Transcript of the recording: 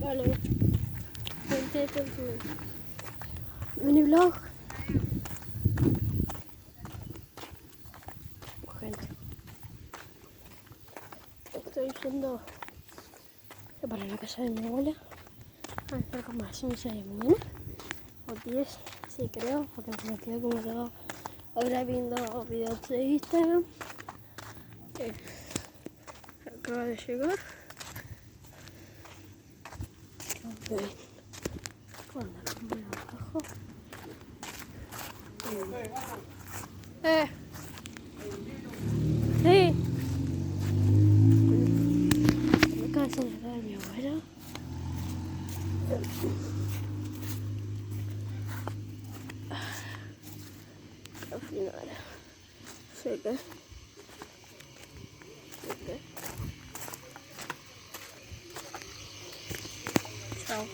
Vale. Mini vlog. Gente. Estoy yendo para la casa de mi abuela. A estar como a las 11 de la mañana. O 10, sí creo, porque me quedé como todo ahora viendo videos de Instagram. Acaba de llegar. Okay. Con la cámara abajo. Sí. Me acaba de señalar mi abuela. Al final. Llegué. Chao.